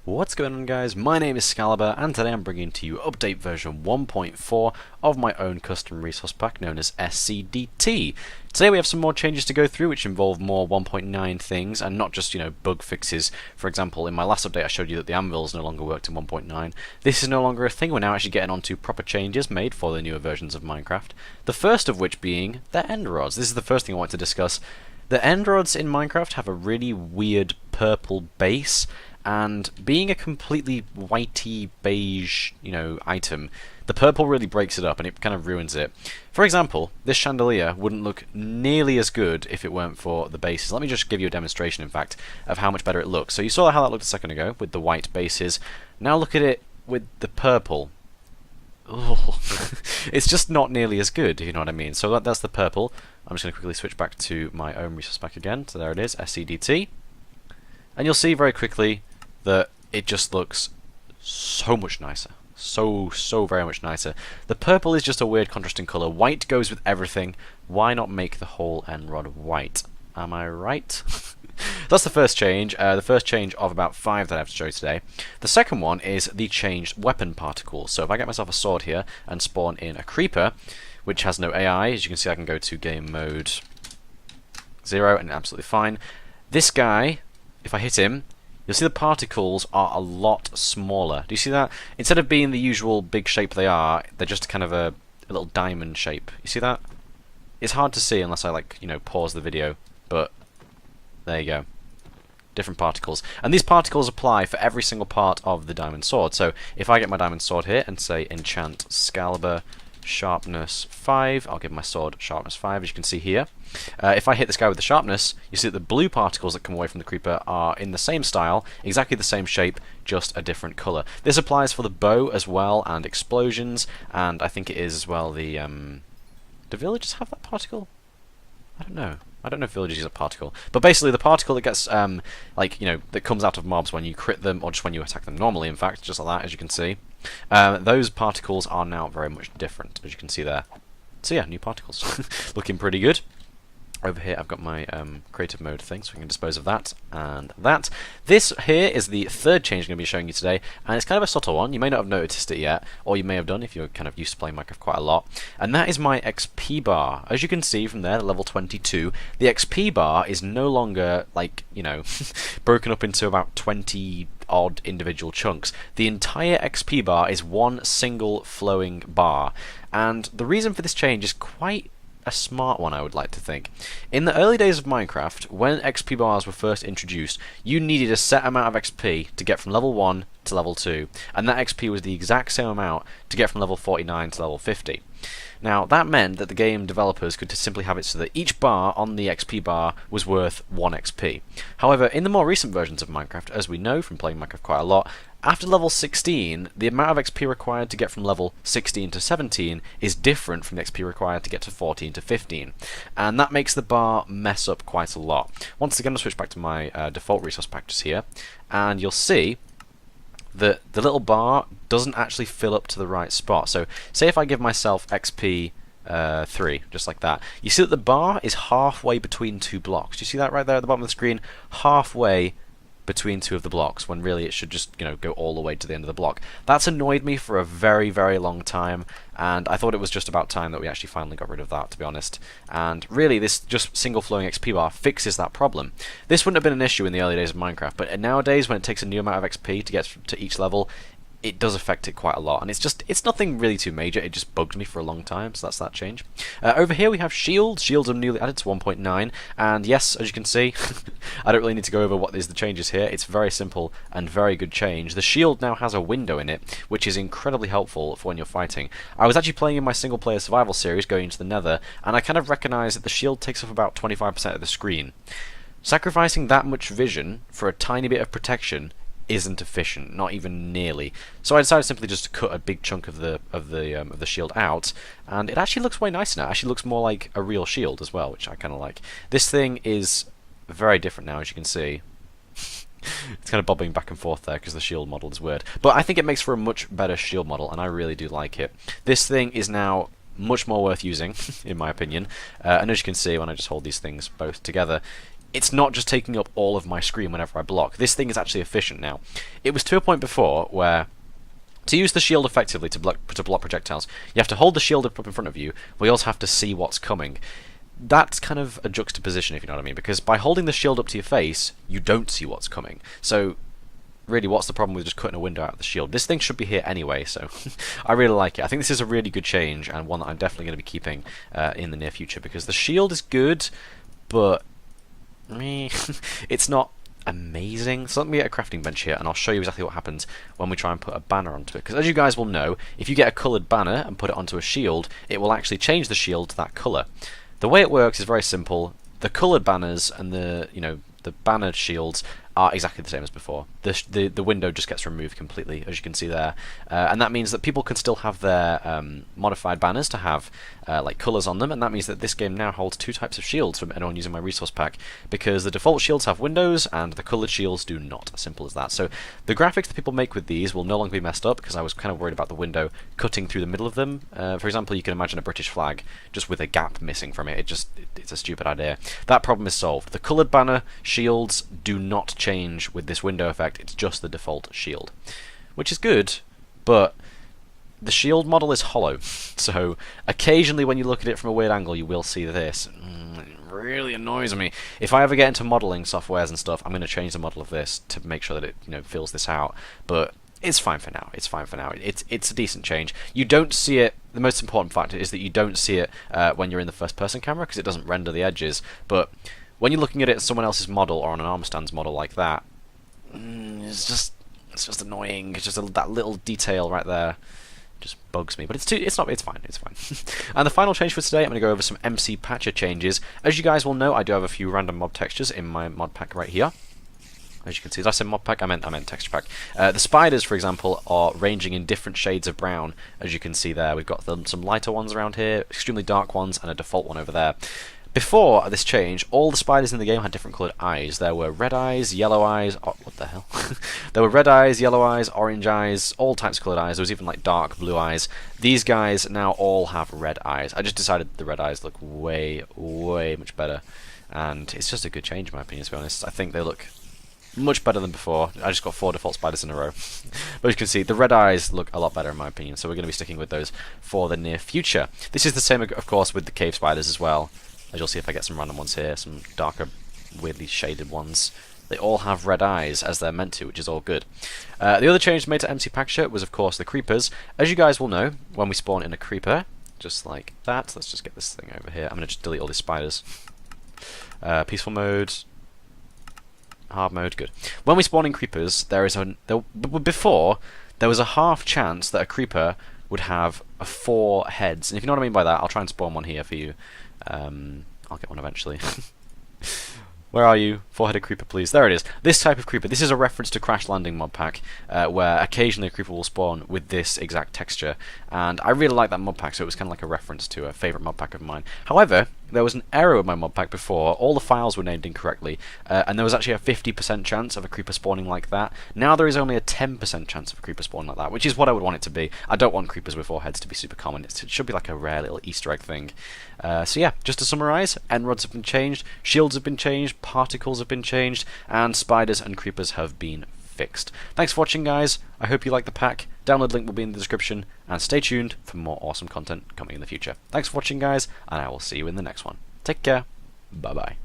What's going on, guys? My name is Scalibur, and today I'm bringing to you update version 1.4 of my own custom resource pack known as SCDT. Today we have some more changes to go through which involve more 1.9 things and not just, bug fixes. For example, in my last update I showed you that the anvils no longer worked in 1.9. This is no longer a thing. We're now actually getting onto proper changes made for the newer versions of Minecraft. The first of which being the end rods. This is the first thing I want to discuss. The end rods in Minecraft have a really weird purple base, and being a completely whitey beige, item, the purple really breaks it up and it kind of ruins it. For example, this chandelier wouldn't look nearly as good if it weren't for the bases. Let me just give you a demonstration, in fact, of how much better it looks. So you saw how that looked a second ago with the white bases. Now look at it with the purple. Oh, it's just not nearly as good, if you know what I mean. So that's the purple. I'm just going to quickly switch back to my own resource pack again. So there it is, SCDT. And you'll see very quickly that it just looks so much nicer. So very much nicer. The purple is just a weird contrasting colour. White goes with everything. Why not make the whole end rod white? Am I right? That's the first change. The first change of about 5 that I have to show you today. The second one is the changed weapon particles. So if I get myself a sword here and spawn in a creeper, which has no AI, as you can see I can go to game mode 0 and absolutely fine. This guy, if I hit him, you'll see the particles are a lot smaller. Do you see that? Instead of being the usual big shape they are, they're just kind of a little diamond shape. You see that? It's hard to see unless I pause the video, but there you go. Different particles. And these particles apply for every single part of the diamond sword. So if I get my diamond sword here and say enchant Scalibur sharpness 5, I'll give my sword sharpness 5, as you can see here. If I hit this guy with the sharpness, you see that the blue particles that come away from the creeper are in the same style, exactly the same shape, just a different colour. This applies for the bow as well, and explosions, and I think it is as well the... do villagers have that particle? I don't know. I don't know if villagers use a particle. But basically the particle that gets, that comes out of mobs when you crit them, or just when you attack them normally, in fact, just like that, as you can see. Those particles are now very much different, as you can see there. So yeah, new particles. Looking pretty good. Over here I've got my creative mode thing, so we can dispose of that and that. This here is the third change I'm going to be showing you today, and it's kind of a subtle one. You may not have noticed it yet, or you may have done if you're kind of used to playing Minecraft quite a lot. And that is my XP bar. As you can see from there, level 22, the XP bar is no longer, broken up into about 20 odd individual chunks. The entire XP bar is one single flowing bar. And the reason for this change is quite a smart one, I would like to think. In the early days of Minecraft, when XP bars were first introduced, you needed a set amount of XP to get from level 1 to level 2, and that XP was the exact same amount to get from level 49 to level 50. Now, that meant that the game developers could simply have it so that each bar on the XP bar was worth 1 XP. However, in the more recent versions of Minecraft, as we know from playing Minecraft quite a lot, after level 16, the amount of XP required to get from level 16 to 17 is different from the XP required to get to 14 to 15. And that makes the bar mess up quite a lot. Once again, I'll switch back to my default resource packages here, and you'll see that the little bar doesn't actually fill up to the right spot. So, say if I give myself XP 3, just like that, you see that the bar is halfway between 2 blocks. Do you see that right there at the bottom of the screen? Halfway between 2 of the blocks, when really it should just go all the way to the end of the block. That's annoyed me for a very long time, and I thought it was just about time that we actually finally got rid of that, to be honest. And really, this just single flowing XP bar fixes that problem. This wouldn't have been an issue in the early days of Minecraft, but nowadays when it takes a new amount of XP to get to each level, it does affect it quite a lot, and it's nothing really too major. It just bugged me for a long time, so that's that change. Over here we have shields. Shields are newly added to 1.9, and yes, as you can see, I don't really need to go over what is the changes here. It's very simple and very good change. The shield now has a window in it, which is incredibly helpful for when you're fighting. I was actually playing in my single player survival series going into the nether, and I kind of recognised that the shield takes up about 25% of the screen. Sacrificing that much vision for a tiny bit of protection isn't efficient, not even nearly. So I decided simply just to cut a big chunk of the shield out, and it actually looks way nicer now. It actually looks more like a real shield as well, which I kind of like. This thing is very different now, as you can see. It's kind of bobbing back and forth there because the shield model is weird. But I think it makes for a much better shield model, and I really do like it. This thing is now much more worth using, in my opinion. And as you can see, when I just hold these things both together, it's not just taking up all of my screen whenever I block. This thing is actually efficient now. it was to a point before where to use the shield effectively to block projectiles, you have to hold the shield up in front of you, but you also have to see what's coming. That's kind of a juxtaposition, if you know what I mean, because by holding the shield up to your face, you don't see what's coming. So, really, what's the problem with just cutting a window out of the shield? This thing should be here anyway, so I really like it. I think this is a really good change, and one that I'm definitely going to be keeping in the near future, because the shield is good, but it's not amazing. So let me get a crafting bench here, and I'll show you exactly what happens when we try and put a banner onto it. Because as you guys will know, if you get a coloured banner and put it onto a shield, it will actually change the shield to that colour. The way it works is very simple. The coloured banners and the banner shields are exactly the same as before. The window just gets removed completely, as you can see there, and that means that people can still have their modified banners to have like colours on them, and that means that this game now holds two types of shields from anyone using my resource pack, because the default shields have windows and the coloured shields do not. As simple as that. So the graphics that people make with these will no longer be messed up, because I was kind of worried about the window cutting through the middle of them. For example, you can imagine a British flag just with a gap missing from it. It's a stupid idea. That problem is solved. The coloured banner shields do not change with this window effect. It's just the default shield, which is good, but the shield model is hollow, so occasionally when you look at it from a weird angle you will see this. It really annoys me. If I ever get into modelling softwares and stuff, I'm going to change the model of this to make sure that it fills this out, but it's fine for now. It's fine for now. It's a decent change. You don't see it. The most important factor is that you don't see it when you're in the first person camera, because it doesn't render the edges, but when you're looking at it as someone else's model or on an armstand's model like that, it's just annoying. It's just that little detail right there just bugs me. But it's fine. And the final change for today, I'm going to go over some MC Patcher changes. As you guys will know, I do have a few random mob textures in my mod pack right here. As you can see, did I say mod pack? I meant texture pack. The spiders, for example, are ranging in different shades of brown, as you can see there. We've got some lighter ones around here, extremely dark ones, and a default one over there. Before this change, all the spiders in the game had different coloured eyes. There were red eyes, yellow eyes, what the hell? There were red eyes, yellow eyes, orange eyes, all types of coloured eyes. There was even like dark blue eyes. These guys now all have red eyes. I just decided the red eyes look way, way much better. And it's just a good change in my opinion, to be honest. I think they look much better than before. I just got 4 default spiders in a row. But as you can see, the red eyes look a lot better in my opinion, so we're going to be sticking with those for the near future. This is the same, of course, with the cave spiders as well. As you'll see if I get some random ones here, some darker, weirdly shaded ones. They all have red eyes, as they're meant to, which is all good. The other change made to MC Patcher was, of course, the creepers. As you guys will know, when we spawn in a creeper, just like that, let's just get this thing over here. I'm going to just delete all these spiders. Peaceful mode, hard mode, good. When we spawn in creepers, before, there was a half chance that a creeper would have 4 heads. And if you know what I mean by that, I'll try and spawn one here for you. I'll get one eventually. Where are you? 4-headed creeper, please. There it is. This type of creeper. This is a reference to Crash Landing mod pack, where occasionally a creeper will spawn with this exact texture. And I really like that mod pack, so it was kind of like a reference to a favourite mod pack of mine. However, there was an error with my mod pack before. All the files were named incorrectly, and there was actually a 50% chance of a creeper spawning like that. Now there is only a 10% chance of a creeper spawning like that, which is what I would want it to be. I don't want creepers with 4 heads to be super common. It should be like a rare little Easter egg thing. So yeah, just to summarise, end rods have been changed, shields have been changed, particles have been changed, and spiders and creepers have been fixed. Thanks for watching, guys. I hope you like the pack. Download link will be in the description, and stay tuned for more awesome content coming in the future. Thanks for watching, guys, and I will see you in the next one. Take care. Bye-bye.